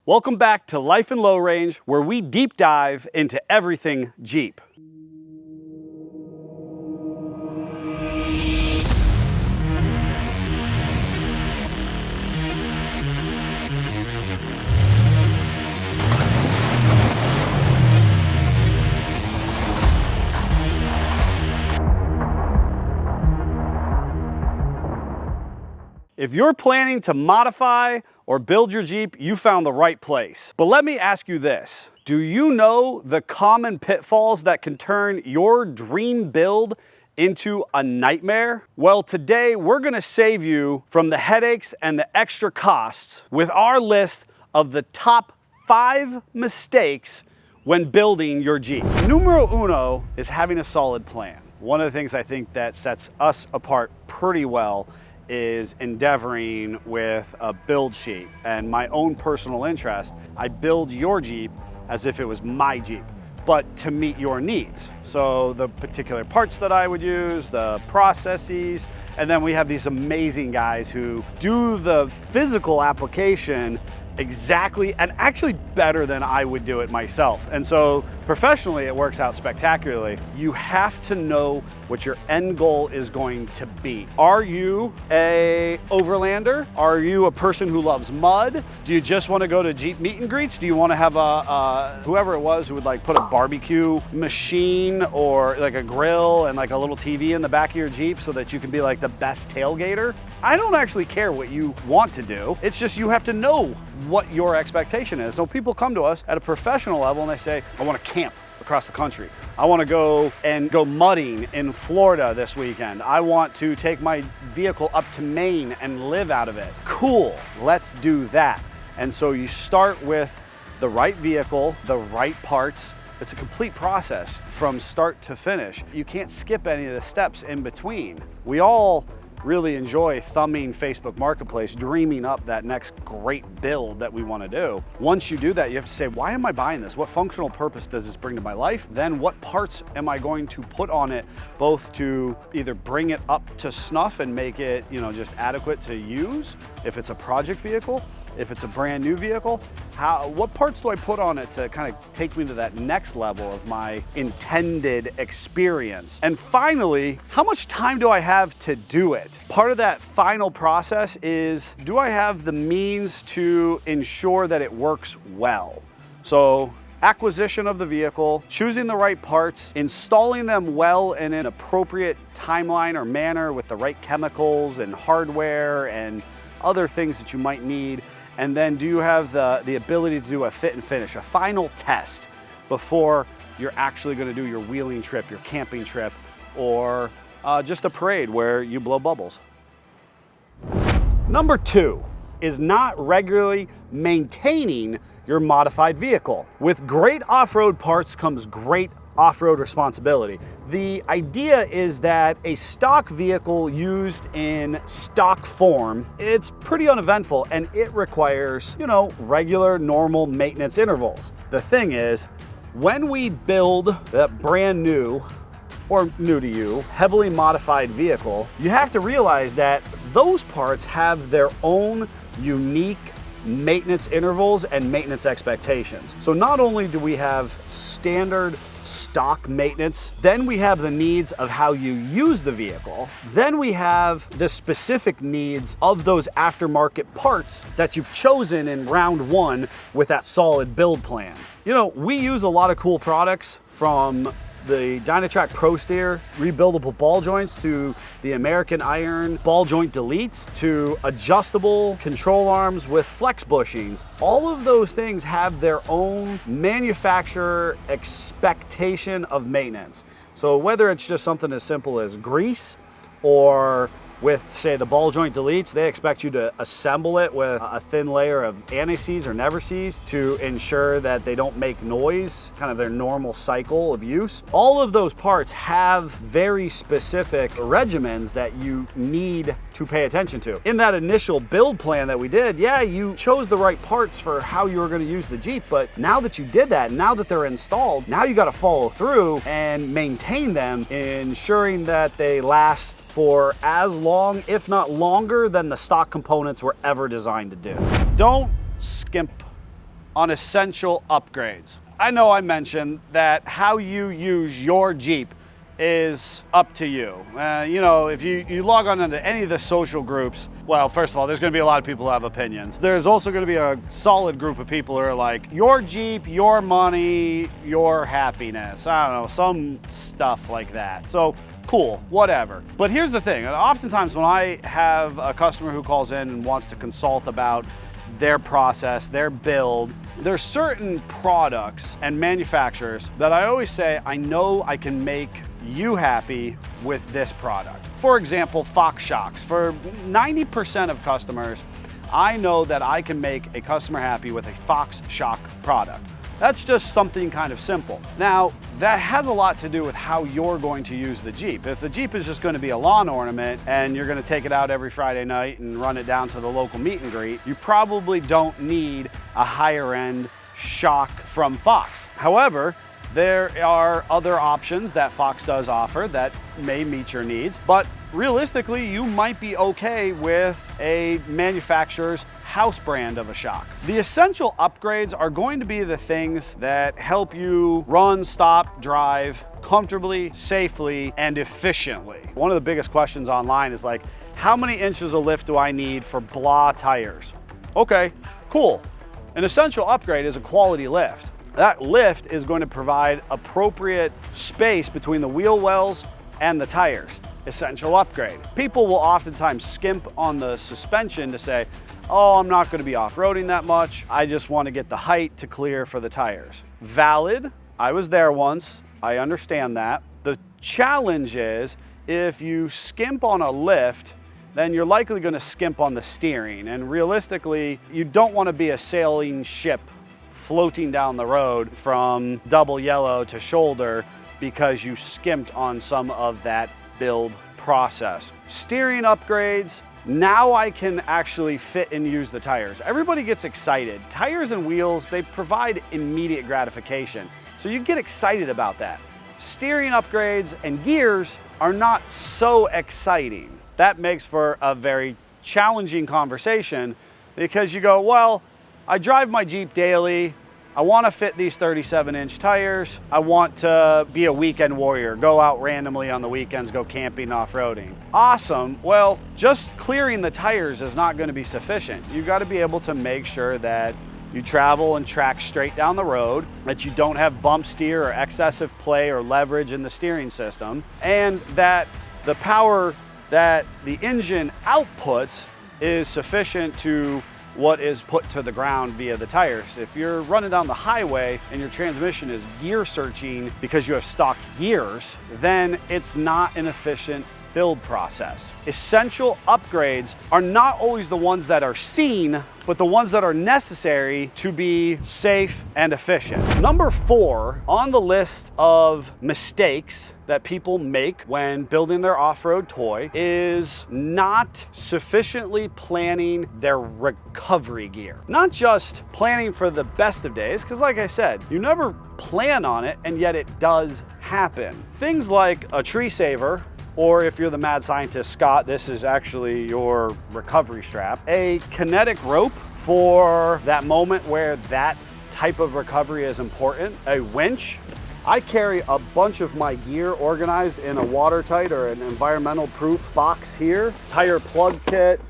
Welcome back to Life in Low Range, where we deep dive into everything Jeep. If you're planning to modify or build your Jeep, you found the right place. But let me ask you this. Do you know the common pitfalls that can turn your dream build into a nightmare? Well, today we're gonna save you from the headaches and the extra costs with our list of the top 5 mistakes when building your Jeep. Numero uno is having a solid plan. One of the things I think that sets us apart pretty well is endeavoring with a build sheet. And my own personal interest, I build your Jeep as if it was my Jeep, but to meet your needs. So the particular parts that I would use, the processes, and then we have these amazing guys who do the physical application exactly and actually better than I would do it myself. And so professionally, it works out spectacularly. You have to know what your end goal is going to be. Are you a overlander? Are you a person who loves mud? Do you just want to go to Jeep meet and greets? Do you want to have whoever it was who would like put a barbecue machine or like a grill and like a little TV in the back of your Jeep so that you can be like the best tailgater? I don't actually care what you want to do. It's just you have to know what your expectation is. So people come to us at a professional level and they say, I want to camp across the country. I want to go mudding in Florida this weekend. I want to take my vehicle up to Maine and live out of it. Cool, let's do that. And so you start with the right vehicle, the right parts. It's a complete process from start to finish. You can't skip any of the steps in between. We all really enjoy thumbing Facebook Marketplace, dreaming up that next great build that we want to do. Once you do that, you have to say, why am I buying this? What functional purpose does this bring to my life? Then what parts am I going to put on it, both to either bring it up to snuff and make it, just adequate to use, if it's a project vehicle, if it's a brand new vehicle, what parts do I put on it to kind of take me to that next level of my intended experience? And finally, how much time do I have to do it? Part of that final process is, do I have the means to ensure that it works well? So acquisition of the vehicle, choosing the right parts, installing them well in an appropriate timeline or manner with the right chemicals and hardware and other things that you might need. And then do you have the ability to do a fit and finish, a final test before you're actually going to do your wheeling trip, your camping trip, or just a parade where you blow bubbles? Number 2 is not regularly maintaining your modified vehicle. With great off-road parts comes great off-road responsibility. The idea is that a stock vehicle used in stock form, it's pretty uneventful and it requires, regular, normal maintenance intervals. The thing is, when we build that brand new or new to you, heavily modified vehicle, you have to realize that those parts have their own unique maintenance intervals and maintenance expectations. So not only do we have standard stock maintenance, then we have the needs of how you use the vehicle, then we have the specific needs of those aftermarket parts that you've chosen in round 1 with that solid build plan. We use a lot of cool products, from the Dynatrac Pro Steer rebuildable ball joints to the American Iron ball joint deletes to adjustable control arms with flex bushings. All of those things have their own manufacturer expectation of maintenance. So whether it's just something as simple as grease, or with, say, the ball joint deletes, they expect you to assemble it with a thin layer of anti-seize or never-seize to ensure that they don't make noise, kind of their normal cycle of use. All of those parts have very specific regimens that you need to pay attention to. In that initial build plan that we did, yeah, you chose the right parts for how you were going to use the Jeep, but now that you did that, now that they're installed, now you got to follow through and maintain them, ensuring that they last for as long, if not longer, than the stock components were ever designed to do. Don't skimp on essential upgrades. I know I mentioned that how you use your Jeep is up to you. You know, if you log on into any of the social groups, well, first of all, there's gonna be a lot of people who have opinions. There's also gonna be a solid group of people who are like, your Jeep, your money, your happiness. I don't know, some stuff like that. So cool, whatever. But here's the thing, oftentimes when I have a customer who calls in and wants to consult about their process, their build, there's certain products and manufacturers that I always say, I know I can make you happy with this product. For example, Fox shocks. For 90% of customers, I know that I can make a customer happy with a Fox shock product. That's just something kind of simple. Now, that has a lot to do with how you're going to use the Jeep. If the Jeep is just going to be a lawn ornament and you're going to take it out every Friday night and run it down to the local meet and greet, you probably don't need a higher end shock from Fox. However, there are other options that Fox does offer that may meet your needs, but realistically, you might be okay with a manufacturer's house brand of a shock. The essential upgrades are going to be the things that help you run, stop, drive comfortably, safely, and efficiently. One of the biggest questions online is like, how many inches of lift do I need for blah tires? Okay, cool. An essential upgrade is a quality lift. That lift is going to provide appropriate space between the wheel wells and the tires. Essential upgrade. People will oftentimes skimp on the suspension to say, oh, I'm not going to be off-roading that much. I just want to get the height to clear for the tires. Valid. I was there once. I understand that. The challenge is if you skimp on a lift, then you're likely going to skimp on the steering. And realistically, you don't want to be a sailing ship floating down the road from double yellow to shoulder because you skimped on some of that build process. Steering upgrades, now I can actually fit and use the tires. Everybody gets excited. Tires and wheels, they provide immediate gratification. So you get excited about that. Steering upgrades and gears are not so exciting. That makes for a very challenging conversation because you go, well, I drive my Jeep daily. I want to fit these 37-inch tires. I want to be a weekend warrior, go out randomly on the weekends, go camping, off-roading. Awesome. Well, just clearing the tires is not going to be sufficient. You got to be able to make sure that you travel and track straight down the road, that you don't have bump steer or excessive play or leverage in the steering system, and that the power that the engine outputs is sufficient to what is put to the ground via the tires. If you're running down the highway and your transmission is gear searching because you have stock gears, then it's not an efficient build process. Essential upgrades are not always the ones that are seen, but the ones that are necessary to be safe and efficient. Number 4 on the list of mistakes that people make when building their off-road toy is not sufficiently planning their recovery gear. Not just planning for the best of days, because like I said, you never plan on it, and yet it does happen. Things like a tree saver, or if you're the mad scientist, Scott, this is actually your recovery strap. A kinetic rope for that moment where that type of recovery is important. A winch. I carry a bunch of my gear organized in a watertight or an environmental proof box here. Tire plug kit,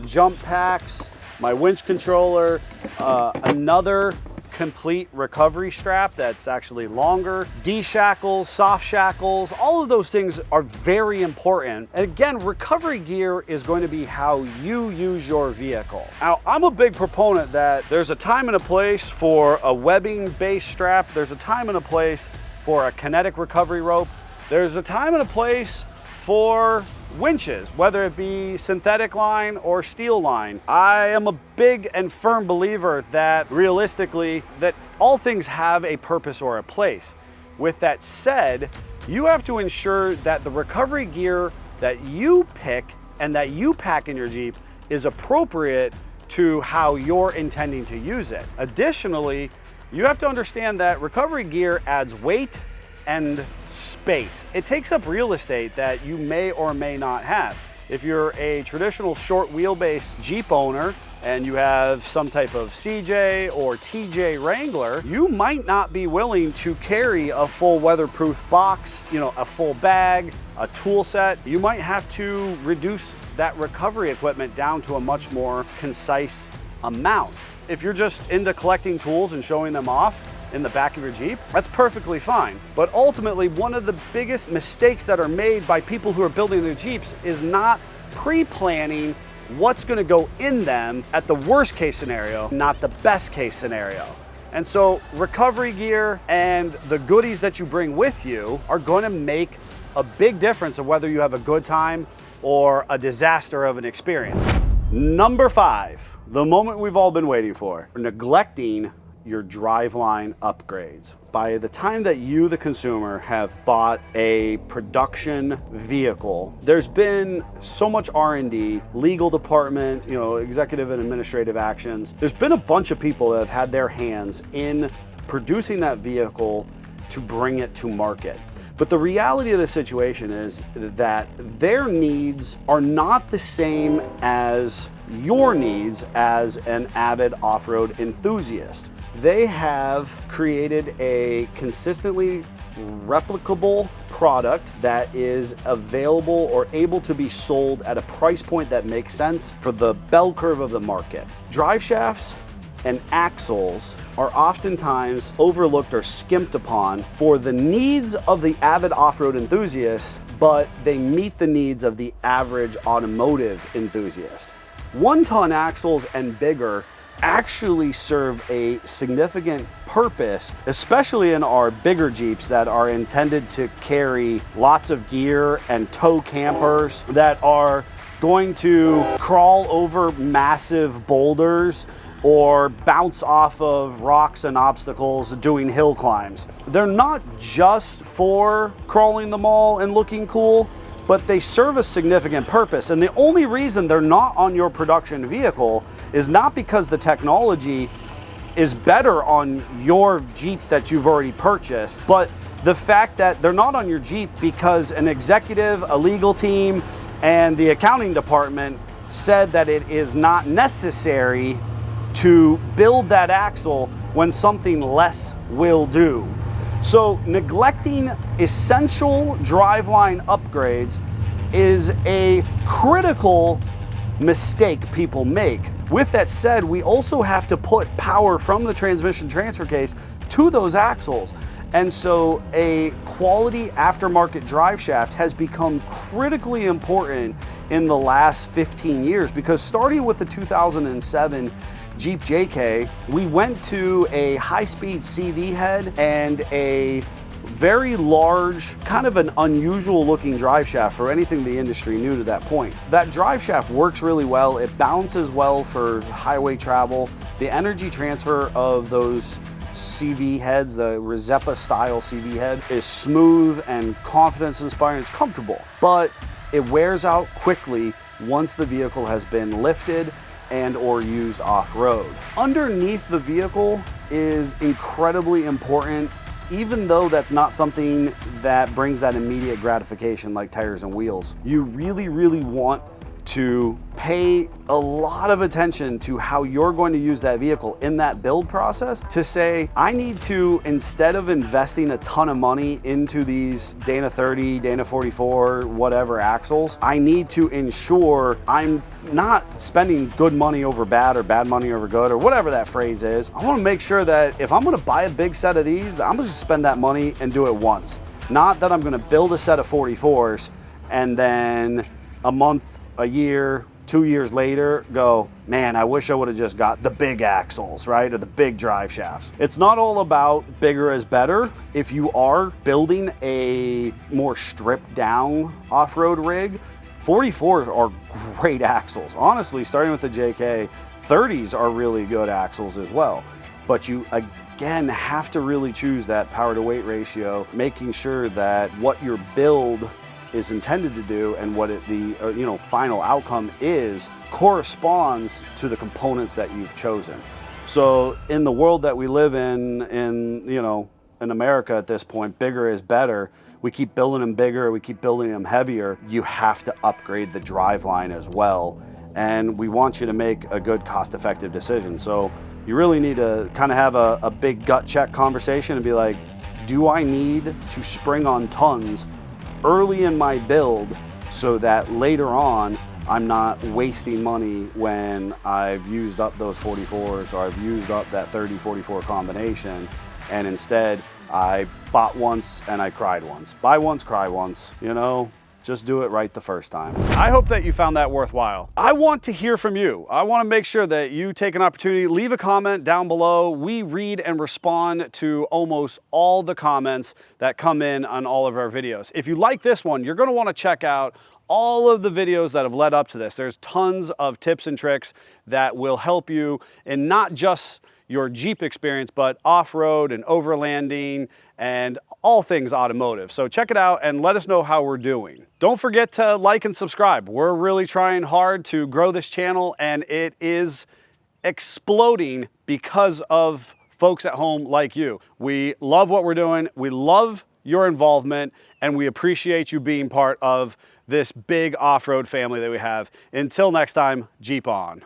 jump packs, my winch controller, another complete recovery strap that's actually longer, D-shackles, soft shackles, all of those things are very important. And again, recovery gear is going to be how you use your vehicle. Now, I'm a big proponent that there's a time and a place for a webbing-based strap. There's a time and a place for a kinetic recovery rope. There's a time and a place for winches, whether it be synthetic line or steel line. I am a big and firm believer that realistically, that all things have a purpose or a place. With that said, you have to ensure that the recovery gear that you pick and that you pack in your Jeep is appropriate to how you're intending to use it. Additionally, you have to understand that recovery gear adds weight and space. It takes up real estate that you may or may not have. If you're a traditional short wheelbase Jeep owner and you have some type of CJ or TJ Wrangler, you might not be willing to carry a full weatherproof box, a full bag, a tool set. You might have to reduce that recovery equipment down to a much more concise amount. If you're just into collecting tools and showing them off in the back of your Jeep, that's perfectly fine. But ultimately, one of the biggest mistakes that are made by people who are building their Jeeps is not pre-planning what's gonna go in them at the worst case scenario, not the best case scenario. And so recovery gear and the goodies that you bring with you are gonna make a big difference of whether you have a good time or a disaster of an experience. Number 5, the moment we've all been waiting for, neglecting your driveline upgrades. By the time that you, the consumer, have bought a production vehicle, there's been so much R&D, legal department, executive and administrative actions. There's been a bunch of people that have had their hands in producing that vehicle to bring it to market. But the reality of the situation is that their needs are not the same as your needs as an avid off-road enthusiast. They have created a consistently replicable product that is available or able to be sold at a price point that makes sense for the bell curve of the market. Drive shafts and axles are oftentimes overlooked or skimped upon for the needs of the avid off-road enthusiast, but they meet the needs of the average automotive enthusiast. 1-ton axles and bigger actually serve a significant purpose, especially in our bigger Jeeps that are intended to carry lots of gear and tow campers that are going to crawl over massive boulders or bounce off of rocks and obstacles doing hill climbs. They're not just for crawling the mall and looking cool, but they serve a significant purpose. And the only reason they're not on your production vehicle is not because the technology is better on your Jeep that you've already purchased, but the fact that they're not on your Jeep because an executive, a legal team, and the accounting department said that it is not necessary to build that axle when something less will do. So neglecting essential driveline upgrades is a critical mistake people make. With that said, we also have to put power from the transmission transfer case to those axles. And so a quality aftermarket drive shaft has become critically important in the last 15 years, because starting with the 2007 Jeep JK, we went to a high-speed CV head and a very large, kind of an unusual looking drive shaft for anything the industry knew to that point. That drive shaft works really well. It balances well for highway travel. The energy transfer of those CV heads, the Rezepa style CV head, is smooth and confidence inspiring. It's comfortable, but it wears out quickly once the vehicle has been lifted and or used off-road. Underneath the vehicle is incredibly important, even though that's not something that brings that immediate gratification like tires and wheels. You really, really want to pay a lot of attention to how you're going to use that vehicle in that build process to say, I need to, instead of investing a ton of money into these Dana 30, Dana 44, whatever axles, I need to ensure I'm not spending good money over bad or bad money over good or whatever that phrase is. I want to make sure that if I'm going to buy a big set of these, that I'm going to spend that money and do it once. Not that I'm going to build a set of 44s and then a month, a year, 2 years later go, man, I wish I would have just got the big axles, right? Or the big drive shafts. It's not all about bigger is better. If you are building a more stripped down off-road rig, 44s are great axles. Honestly, starting with the JK, 30s are really good axles as well. But you, again, have to really choose that power to weight ratio, making sure that what your build is intended to do and what the final outcome is corresponds to the components that you've chosen. So in the world that we live in in America at this point, bigger is better. We keep building them bigger, we keep building them heavier. You have to upgrade the driveline as well. And we want you to make a good cost-effective decision. So you really need to kind of have a big gut check conversation and be like, do I need to spring on tons early in my build so that later on I'm not wasting money when I've used up those 44s or I've used up that 30-44 combination, and instead I bought once and I cried once. Buy once, cry once, you know? Just do it right the first time. I hope that you found that worthwhile. I want to hear from you. I want to make sure that you take an opportunity, leave a comment down below. We read and respond to almost all the comments that come in on all of our videos. If you like this one, you're going to want to check out all of the videos that have led up to this. There's tons of tips and tricks that will help you in not just your Jeep experience, but off-road and overlanding and all things automotive. So check it out and let us know how we're doing. Don't forget to like and subscribe. We're really trying hard to grow this channel, and it is exploding because of folks at home like you. We love what we're doing. We love your involvement, and we appreciate you being part of this big off-road family that we have. Until next time, Jeep on.